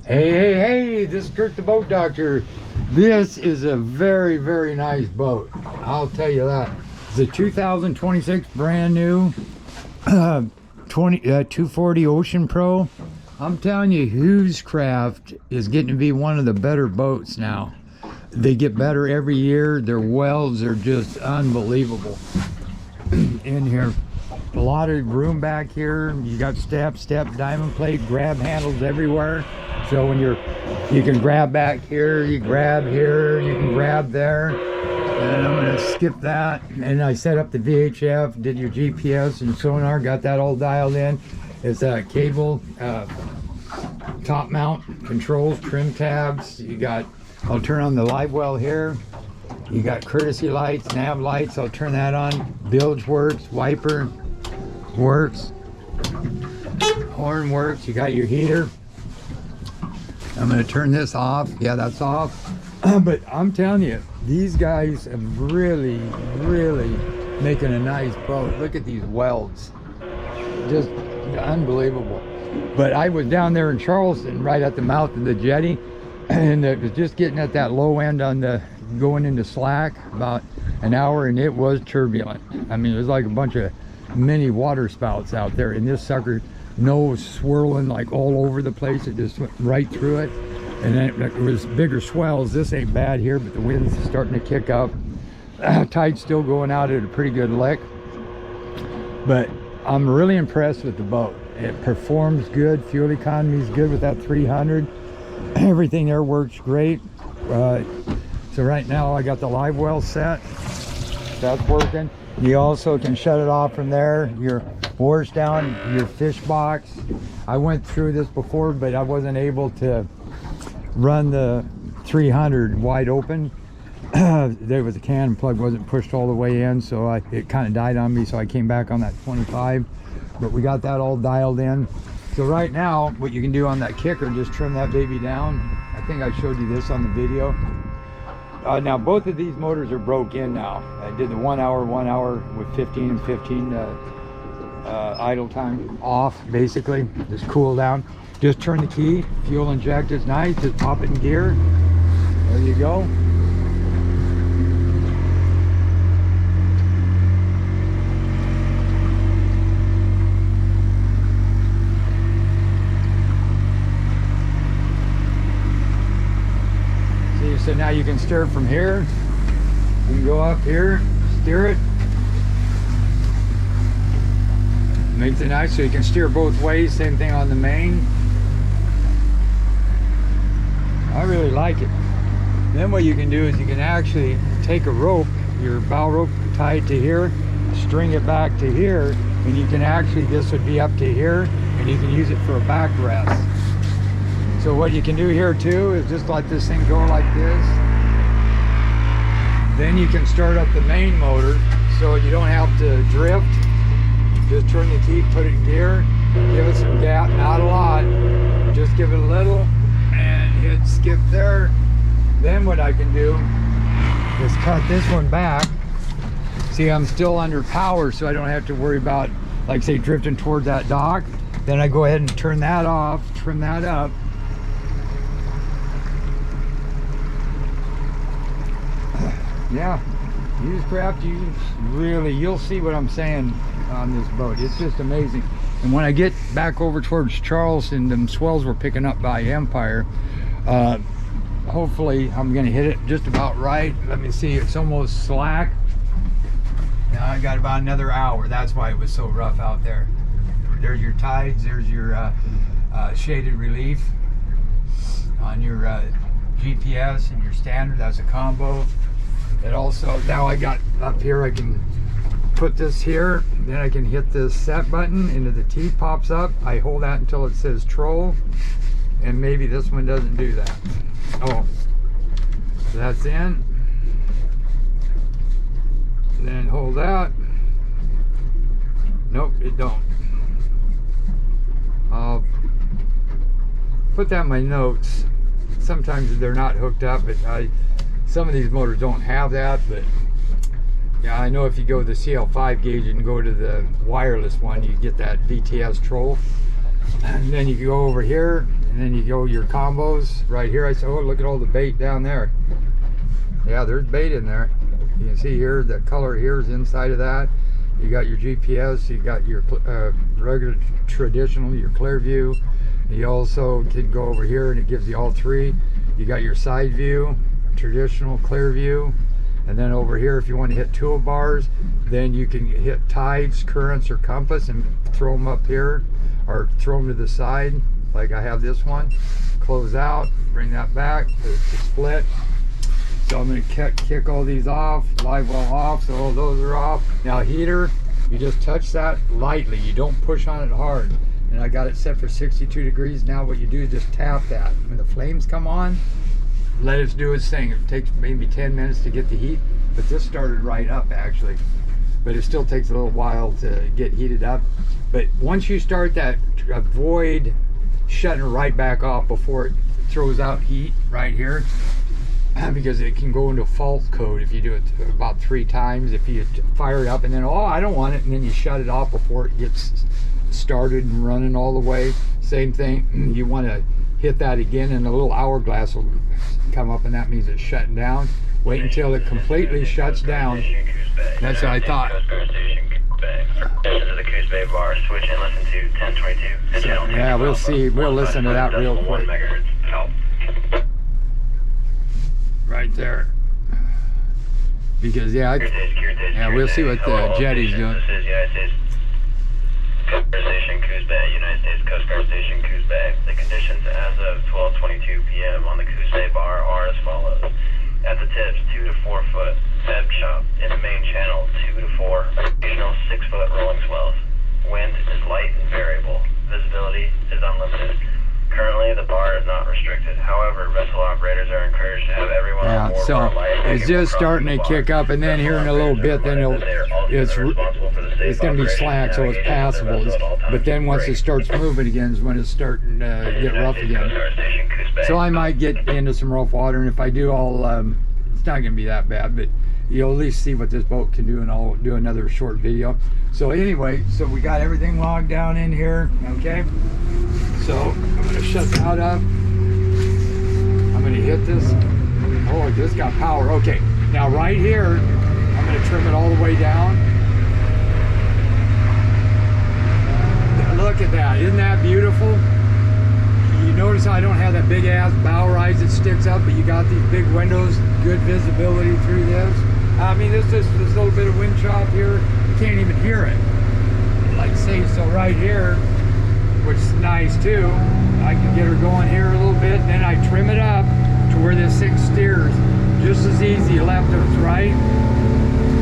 Hey, this is Kurt the Boat Doctor. This is a very, very nice boat. I'll tell you that. It's a 2026 brand new 240 Ocean Pro. I'm telling you, hewescraft is getting to be one of the better boats now. They get better every year. Their welds are just unbelievable in here. A lot of room back here. You got step, diamond plate, grab handles everywhere. So when you can grab back here, you grab here, you can grab there. And I'm gonna skip that. And I set up the VHF, did your GPS and sonar, got that all dialed in. It's a cable, top mount controls, trim tabs. You got, I'll turn on the live well here. You got courtesy lights, nav lights, I'll turn that on. Bilge works, wiper works, horn works. You got your heater. I'm going to turn this off. Yeah, that's off. But I'm telling you, these guys are really making a nice boat. Look at these welds. Just unbelievable. But I was down there in Charleston, right at the mouth of the jetty, and it was just getting at that low end on the going into slack about an hour, and it was turbulent. I mean, it was like a bunch of mini water spouts out there, and this sucker nose swirling like all over the place. It just went right through it, and then it was bigger swells. This ain't bad here, but the wind's starting to kick up. Tide's still going out at a pretty good lick, but I'm really impressed with the boat. It performs good, fuel economy is good with that 300. Everything there works great. So right now I got the live well set. That's working. You also can shut it off from there. Your oars down, your fish box. I went through this before, but I wasn't able to run the 300 wide open. There was a cannon plug wasn't pushed all the way in, so it kind of died on me, so I came back on that 25. But we got that all dialed in. So right now, what you can do on that kicker, just trim that baby down. I think I showed you this on the video. Now both of these motors are broke in now. I did the 1 hour with 15 and 15 idle time off, basically. Just cool down. Just turn the key, fuel inject is nice, just pop it in gear. There you go. So now you can steer it from here. You can go up here, steer it. Makes it nice so you can steer both ways. Same thing on the main. I really like it. Then what you can do is you can actually take a rope, your bow rope, tie it to here, string it back to here, and you can actually, this would be up to here, and you can use it for a backrest. So what you can do here too is just let this thing go like this. Then you can start up the main motor so you don't have to drift. Just turn the key, put it in gear, give it some gap, not a lot. Just give it a little and hit skip there. Then what I can do is cut this one back. See, I'm still under power, so I don't have to worry about, like say, drifting towards that dock. Then I go ahead and turn that off, trim that up. Yeah, hewescraft, you'll see what I'm saying on this boat. It's just amazing. And when I get back over towards Charleston, them swells were picking up by Empire. Hopefully I'm gonna hit it just about right. Let me see, it's almost slack. Now I got about another hour. That's why it was so rough out there. There's your tides, there's your shaded relief on your GPS and your standard. That's a combo. It also, now I got up here, I can put this here, then I can hit this set button into the T, pops up. I hold that until it says troll, and maybe this one doesn't do that. Oh, so that's in. Then hold that. Nope, it don't. I'll put that in my notes. Sometimes they're not hooked up, but some of these motors don't have that, but yeah, I know if you go to the CL5 gauge and go to the wireless one, you get that VTS troll. And then you go over here, and then you go your combos right here. I said, oh, look at all the bait down there. Yeah, there's bait in there. You can see here, the color here is inside of that. You got your GPS, you got your regular traditional, your clear view. You also can go over here and it gives you all three. You got your side view, traditional, clear view. And then over here, if you want to hit toolbars, then you can hit tides, currents, or compass and throw them up here or throw them to the side. Like I have this one. Close out, bring that back to split. So I'm going to kick all these off, live well off, so all those are off. Now heater, you just touch that lightly, you don't push on it hard. And I got it set for 62 degrees. Now what you do is just tap that. When the flames come on, let it do its thing. It takes maybe 10 minutes to get the heat, but this started right up actually. But it still takes a little while to get heated up. But once you start that, avoid shutting it right back off before it throws out heat right here. Because it can go into fault code if you do it about 3 times. If you fire it up and then, oh, I don't want it, and then you shut it off before it gets started and running all the way. Same thing, you want to hit that again and a little hourglass will come up and that means it's shutting down. Wait until it completely shuts down. That's what I thought. This is the Coos Bay bar. Switch and listen to 1022. So, yeah, we'll see. We'll listen to that real quick. Right there, because yeah, we'll see what the jetty's doing. This is United States Coast Guard Station, Coos Bay. United States Coast Guard Station, Coos Bay. The conditions as of 12:22 p.m. on the Coos Bay bar are as follows: at the tips, 2 to 4 foot ebb chop in the main channel, 2 to 4 occasional 6 foot rolling swells. Wind is light and variable. Visibility is unlimited. Currently, the bar is not restricted. However, vessel operators are encouraged to have everyone on board so for a life it's just starting to kick up, and then here in a little bit, then it's going to be slack, so it's passable. But then once it starts moving again is when it's starting to get rough again. So I might get into some rough water, and if I do, it's not going to be that bad, but you'll at least see what this boat can do, and I'll do another short video. So anyway, so we got everything logged down in here, okay? So I'm going to shut that up. I'm going to hit this. Oh, this got power. Okay, now right here, I'm going to trim it all the way down. Look at that. Isn't that beautiful? You notice how I don't have that big ass bow rise that sticks up, but you got these big windows, good visibility through this. I mean, this little bit of wind chop here, you can't even hear it. Like say, so right here, which is nice too, I can get her going here a little bit, then I trim it up to where this thing steers just as easy left as right,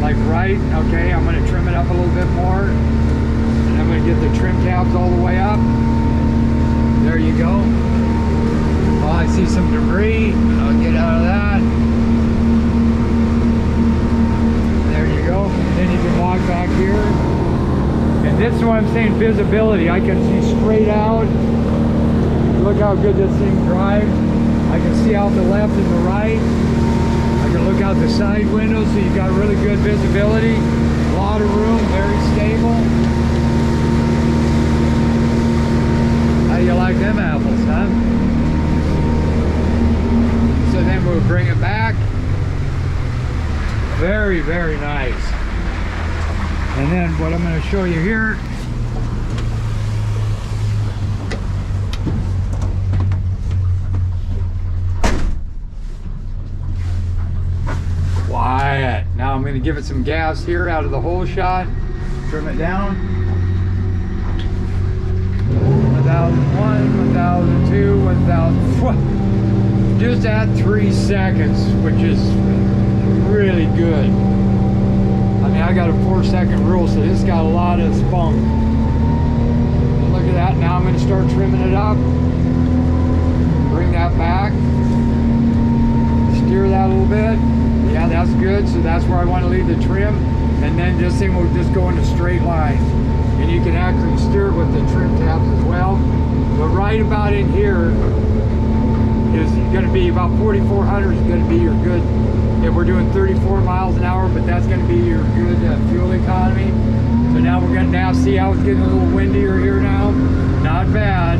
like right. Okay, I'm going to trim it up a little bit more, and I'm going to get the trim tabs all the way up. There you go. Oh, I see some debris. I'll get out of that. There you go. And then you can walk back here. And this is what I'm saying, visibility. I can see straight out. Look how good this thing drives. I can see out the left and the right. I can look out the side windows, so you've got really good visibility. A lot of room, very stable. How do you like them apples, huh? So then we'll bring it back. Very, very nice. And then what I'm going to show you here, quiet. Now I'm going to give it some gas here out of the whole shot. Trim it down. 1001, 1002, 1000. Just at 3 seconds, which is really good. I mean, I got a 4-second rule, so this got a lot of spunk. And look at that. Now I'm going to start trimming it up. Bring that back. Steer that a little bit. Yeah, that's good. So that's where I want to leave the trim. And then this thing will just go in a straight line. And you can actually steer it with the trim tabs as well. But right about in here is going to be about 4,400 is going to be your good. If we're doing 34 miles an hour, but that's going to be your good fuel economy. So now we're gonna now see how it's getting a little windier here now. Not bad.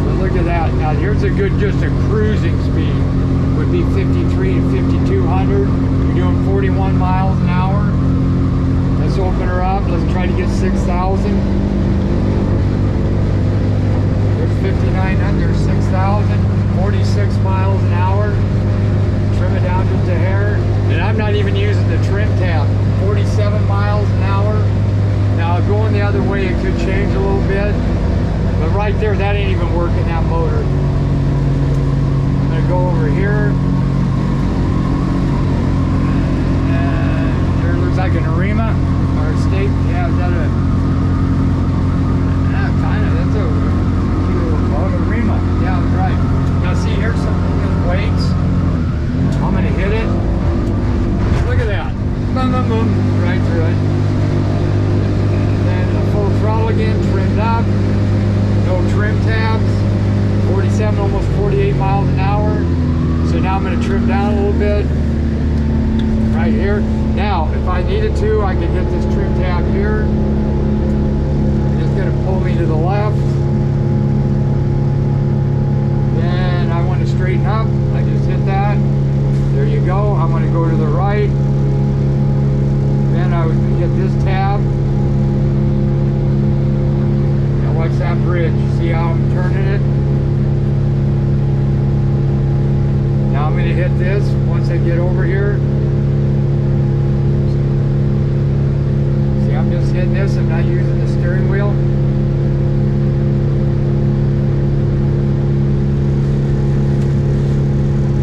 But look at that. Now here's a good, just a cruising speed. Would be 53 to 5200. You're doing 41 miles an hour. Let's open her up. Let's try to get 6,000. There's 5,900. There's 6,000. 46 miles an hour. Trim it down just a hair. And I'm not even using the trim tab. 47 miles an hour. Now going the other way, it could change a little bit. But right there, that ain't even working, that motor. I'm gonna go over here. And there looks like an Marina or a steak. Yeah, is that a, kind of, that's a cute little boat. A Marina. Yeah, that's right. Now see, here's some weights. I'm gonna hit it. Look at that. Boom, boom, boom. Right through it. And then a full throttle again, trimmed up. No trim tabs. 47, almost 48 miles an hour. So now I'm going to trim down a little bit. Right here. Now, if I needed to, I could hit this trim tab here. It's going to pull me to the left. Then I want to straighten up. I just hit that. There you go. I'm going to go to the right. Then I would hit this tab. Now watch that bridge. See how I'm turning it? Now I'm going to hit this once I get over here.